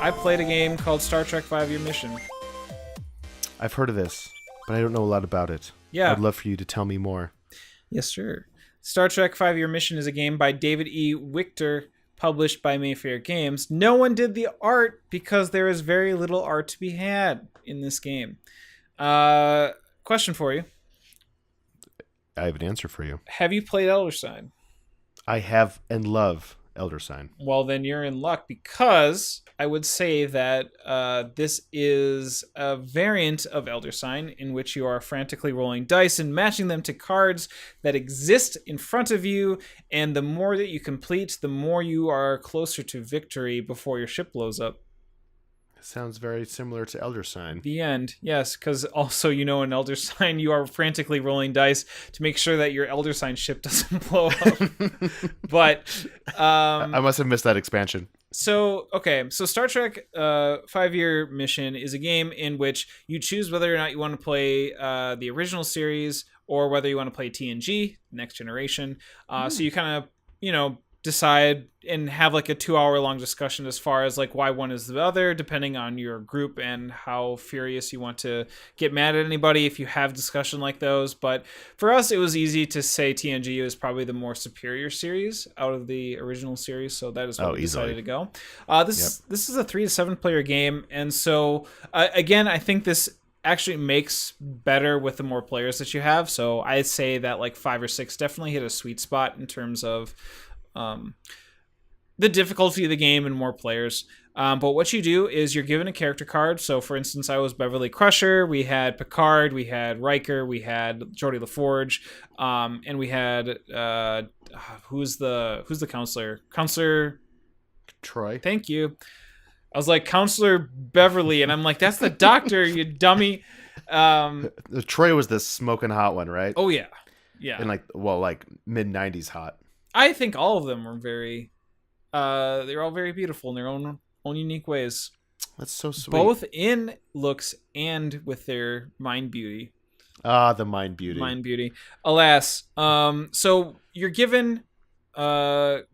I played a game called Star Trek 5-Year Mission. I've heard of this, but I don't know a lot about it. Yeah. I'd love for you to tell me more. Yes, sir. Star Trek 5-Year Mission is a game by David E. Wichter, published by Mayfair Games. No one did the art because there is very little art to be had in this game. Question for you. I have an answer for you. Have you played Elder Sign? I have and love Elder Sign. Well, then you're in luck, because I would say that this is a variant of Elder Sign in which you are frantically rolling dice and matching them to cards that exist in front of you, and the more that you complete, the more you are closer to victory before your ship blows up. Sounds very similar to Elder Sign. The end, yes, because also, in Elder Sign, you are frantically rolling dice to make sure that your Elder Sign ship doesn't blow up. But I must have missed that expansion. So Star Trek 5-Year Mission is a game in which you choose whether or not you want to play the original series or whether you want to play TNG, Next Generation. So you kind of, decide and have like a 2-hour long discussion as far as like why one is the other, depending on your group and how furious you want to get mad at anybody if you have discussion like those. But for us, it was easy to say TNG is probably the more superior series out of the original series, so that is why we decided to go. This is a 3 to 7 player game, and so again, I think this actually makes better with the more players that you have. So I'd say that like 5 or 6 definitely hit a sweet spot in terms of the difficulty of the game and more players. But what you do is you're given a character card. So for instance, I was Beverly Crusher, we had Picard, we had Riker, we had Geordi LaForge, and we had who's the counselor? Counselor Troy. Thank you. I was like, Counselor Beverly, and I'm like, that's the doctor, you dummy. Troy was the smoking hot one, right? Oh yeah. In like mid 90s hot. I think all of them were very they're all very beautiful in their own unique ways. That's so sweet. Both in looks and with their mind beauty. The mind beauty. Mind beauty. Alas. So you're given 3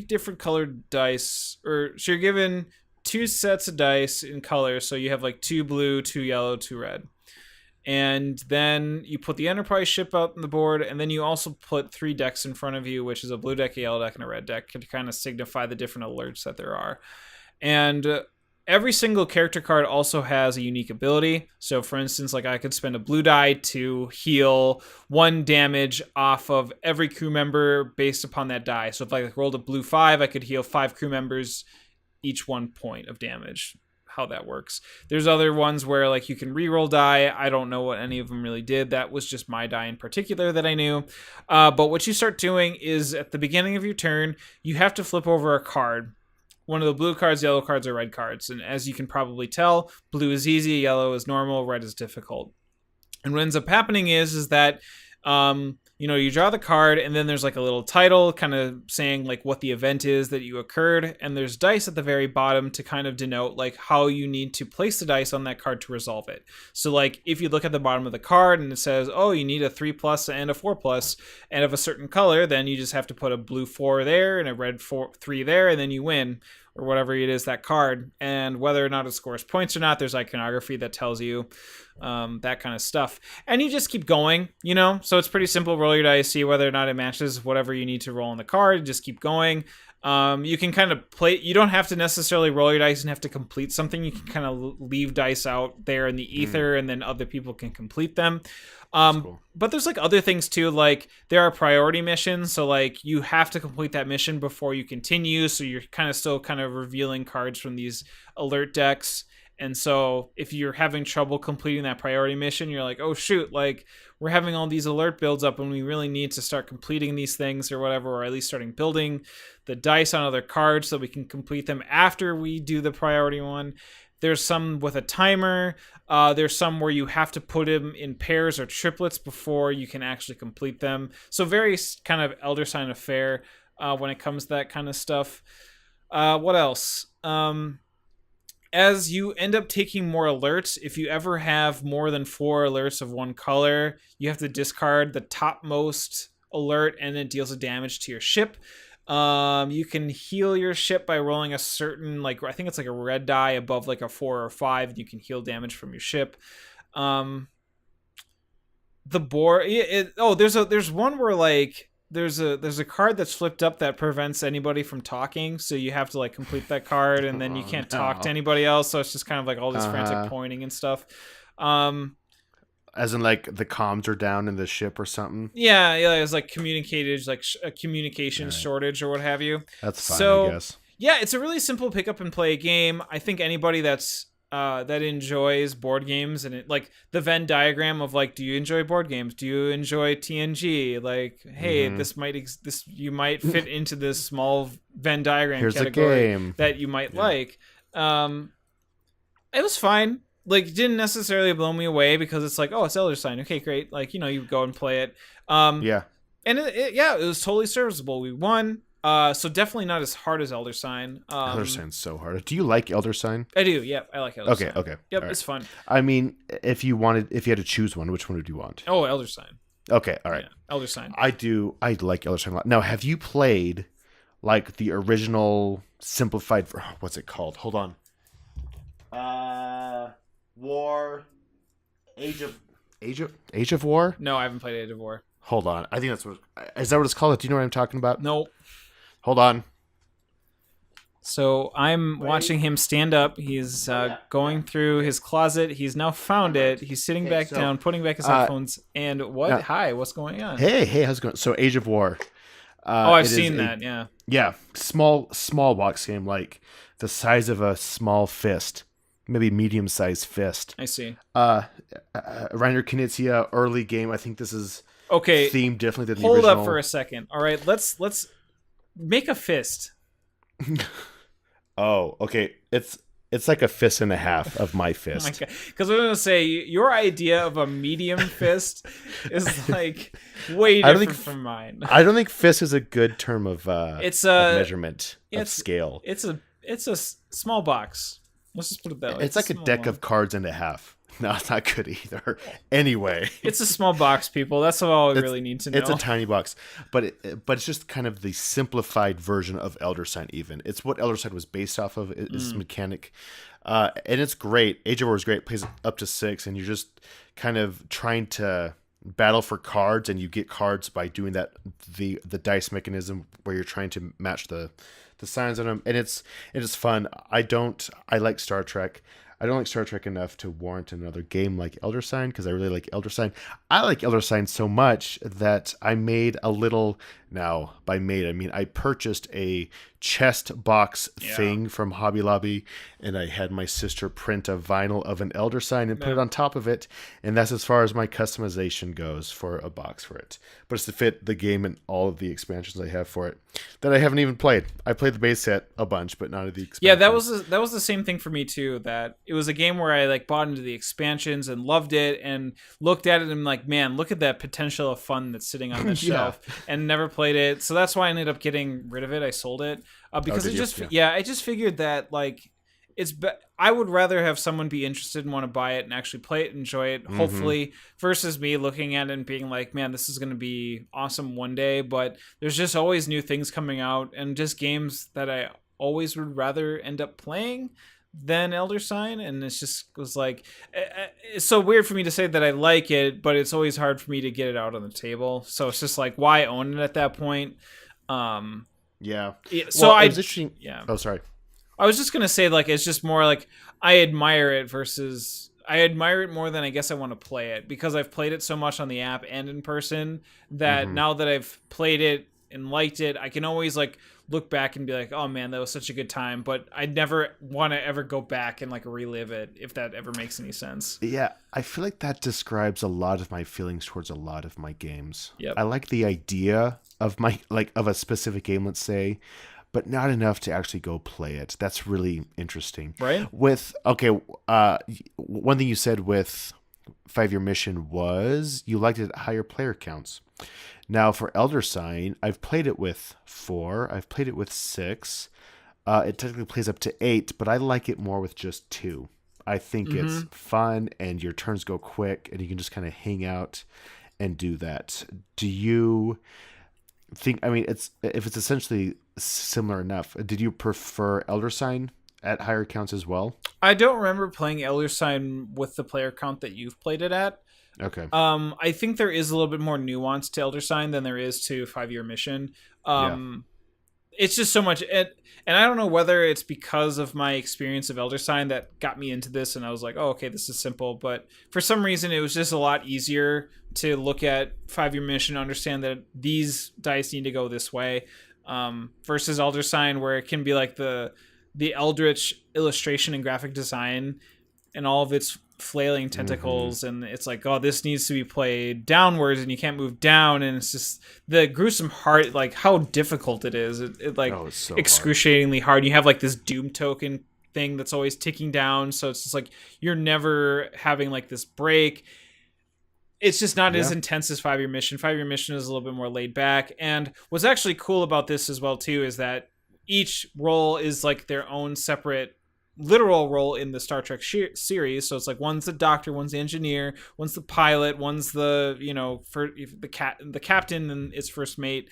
different colored dice, so you're given 2 sets of dice in color. So you have like 2 blue, 2 yellow, 2 red. And then you put the Enterprise ship out on the board, and then you also put 3 decks in front of you, which is a blue deck, a yellow deck, and a red deck, to kind of signify the different alerts that there are. And every single character card also has a unique ability. So for instance, like I could spend a blue die to heal 1 damage off of every crew member based upon that die. So if I rolled a blue 5, I could heal 5 crew members, each 1 point of damage. How that works. There's other ones where like you can reroll die. I don't know what any of them really did. That was just my die in particular that I knew. But what you start doing is at the beginning of your turn, you have to flip over a card. One of the blue cards, yellow cards, or red cards. And as you can probably tell, blue is easy, yellow is normal, red is difficult. And what ends up happening is that you draw the card, and then there's like a little title kind of saying like what the event is that you occurred, and there's dice at the very bottom to kind of denote like how you need to place the dice on that card to resolve it. So like if you look at the bottom of the card and it says, oh, you need a 3+ and a 4+, and of a certain color, then you just have to put a blue 4 there and a red 3 there, and then you win, or whatever it is, that card. And whether or not it scores points or not, there's iconography that tells you that kind of stuff. And you just keep going, so it's pretty simple. Roll your dice, see whether or not it matches whatever you need to roll on the card, just keep going. You can kind of play, you don't have to necessarily roll your dice and have to complete something. You can kind of leave dice out there in the ether, and then other people can complete them. Cool. But there's like other things too, like there are priority missions, so like you have to complete that mission before you continue, so you're still revealing cards from these alert decks. And so if you're having trouble completing that priority mission, you're like, oh shoot, like we're having all these alert builds up and we really need to start completing these things or whatever, or at least starting building the dice on other cards so we can complete them after we do the priority one. There's some with a timer. There's some where you have to put them in pairs or triplets before you can actually complete them. So very kind of Elder Sign affair when it comes to that kind of stuff. What else? As you end up taking more alerts, if you ever have more than 4 alerts of one color, you have to discard the topmost alert, and it deals a damage to your ship. You can heal your ship by rolling a certain, like, I think it's like a red die above like a 4 or 5, and you can heal damage from your ship. The board, there's one where like there's a card that's flipped up that prevents anybody from talking, so you have to like complete that card, and then you can't talk to anybody else, so it's just kind of like all this frantic pointing and stuff. As in, like, the comms are down in the ship or something? Yeah, it's like communicated, like a communication shortage or what have you. That's fine, So, I guess. yeah, it's a really simple pick up and play game. I think anybody that enjoys board games, and like the Venn diagram of like, do you enjoy board games? Do you enjoy TNG? Like, hey, this you might fit into this small Venn diagram Here's category a game that you might like. It was fine. Like, didn't necessarily blow me away because it's like, oh, it's Elder Sign. Okay, great. Like, you go and play it. Yeah. And it was totally serviceable. We won. So definitely not as hard as Elder Sign. Elder Sign's so hard. Do you like Elder Sign? I do. Yeah, I like Elder Sign. Okay. Yep, All it's right. fun. I mean, if you had to choose one, which one would you want? Oh, Elder Sign. Okay, all right. Yeah, Elder Sign. I like Elder Sign a lot. Now, have you played like the original simplified? What's it called? Hold on. War, Age of War. No, I haven't played Age of War. Hold on. I think is that what it's called? Do you know what I'm talking about? Nope. Hold on. So I'm watching him stand up. He's going through his closet. He's now found it. He's sitting back down, putting back his headphones. And what? Hi, what's going on? Hey, how's it going? So Age of War. I've seen that. Yeah. Yeah, small box game, like the size of a small fist, maybe medium-sized fist. I see. Reiner Knizia early game. I think this is okay. Themed differently than the original. original. Hold up for a second. All right, let's make a fist. Oh, okay. It's like a fist and a half of my fist. Oh my God. Because I was gonna say your idea of a medium fist is like way different from mine. I don't think fist is a good term of it's of measurement of scale. It's a small box. Let's just put it that way. It's like a deck of cards and a half. No, it's not good either. Anyway, it's a small box, people. That's all we really need to know. It's a tiny box, but it's just kind of the simplified version of Elder Sign. Even it's what Elder Sign was based off of. It's mechanic, and it's great. Age of War is great. It plays up to 6, and you're just kind of trying to battle for cards, and you get cards by doing that the dice mechanism where you're trying to match the signs on them, and it's fun. I like Star Trek. I don't like Star Trek enough to warrant another game like Elder Sign because I really like Elder Sign. I like Elder Sign so much that I made a little... Now, by made, I mean I purchased a chest box thing from Hobby Lobby, and I had my sister print a vinyl of an Elder Sign and put it on top of it, and that's as far as my customization goes for a box for it. But it's to fit the game and all of the expansions I have for it that I haven't even played. I played the base set a bunch, but not of the expansions. Yeah, that was the same thing for me too. That it was a game where I like bought into the expansions and loved it, and looked at it and I'm like, man, look at that potential of fun that's sitting on the shelf, and never played it. So that's why I ended up getting rid of it. I sold it because I just figured that like I would rather have someone be interested and want to buy it and actually play it and enjoy it, hopefully, versus me looking at it and being like, man, this is going to be awesome one day. But there's just always new things coming out, and just games that I always would rather end up playing than Elder Sign. And it's just was like, it's so weird for me to say that I like it, but it's always hard for me to get it out on the table. So it's just like, why own it at that point? Yeah. So well, it was interesting. Yeah. Oh, sorry. I was just gonna say, like, it's just more like I admire it more than I guess I want to play it, because I've played it so much on the app and in person that now that I've played it and liked it, I can always like look back and be like, oh man, that was such a good time, but I never want to ever go back and like relive it, if that ever makes any sense. Yeah, I feel like that describes a lot of my feelings towards a lot of my games. Yep. I like the idea of of a specific game, let's say, but not enough to actually go play it. That's really interesting. Right? One thing you said with 5-Year Mission was you liked it at higher player counts. Now for Elder Sign, I've played it with 4. I've played it with 6. It technically plays up to 8, but I like it more with just 2. I think it's fun, and your turns go quick, and you can just kind of hang out and do that. think, I mean, it's if it's essentially similar enough. Did you prefer Elder Sign at higher counts as well? I don't remember playing Elder Sign with the player count that you've played it at. Okay. I think there is a little bit more nuance to Elder Sign than there is to 5 Year Mission. Yeah. It's just so much, and I don't know whether it's because of my experience of Elder Sign that got me into this, and I was like, oh, okay, this is simple. But for some reason, it was just a lot easier to look at 5 Year Mission, understand that these dice need to go this way, versus Elder Sign, where it can be like the Eldritch illustration and graphic design and all of its flailing tentacles, and it's like, oh, this needs to be played downwards and you can't move down, and it's just the gruesome heart, like how difficult it is. It like Oh, it's so excruciatingly hard. You have like this doom token thing that's always ticking down, so it's just like you're never having like this break. It's just not as intense as 5 Year Mission. 5 Year Mission is a little bit more laid back, and what's actually cool about this as well too is that each role is like their own separate literal role in the Star Trek series. So it's like one's the doctor, one's the engineer, one's the pilot, one's the, you know, for the captain and its first mate.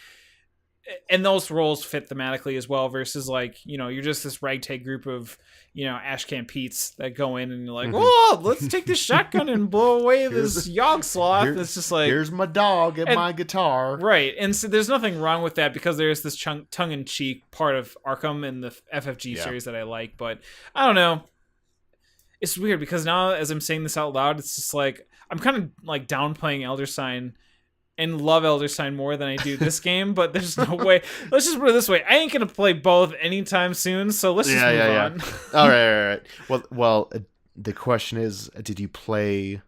And those roles fit thematically as well, versus like, you know, you're just this ragtag group of, you know, Ashcan Pete's that go in and you're like, oh, let's take this shotgun and blow away this Yogg Sloth. It's just like, here's my dog and my guitar. Right. And so there's nothing wrong with that, because there's this tongue-in-cheek part of Arkham and the FFG series that I like. But I don't know. It's weird because now as I'm saying this out loud, it's just like I'm kind of like downplaying Elder Sign and love Elder Sign more than I do this game, but there's no way. Let's just put it this way: I ain't gonna play both anytime soon. So let's just move on. All right. Well, the question is, did you play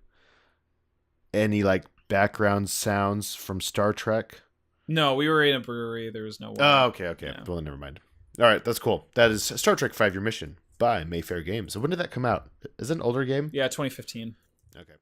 any like background sounds from Star Trek? No, we were in a brewery. There was no way. Oh, okay. Yeah. Well, never mind. All right, that's cool. That is Star Trek 5 Year Mission by Mayfair Games. So when did that come out? Is it an older game? Yeah, 2015. Okay.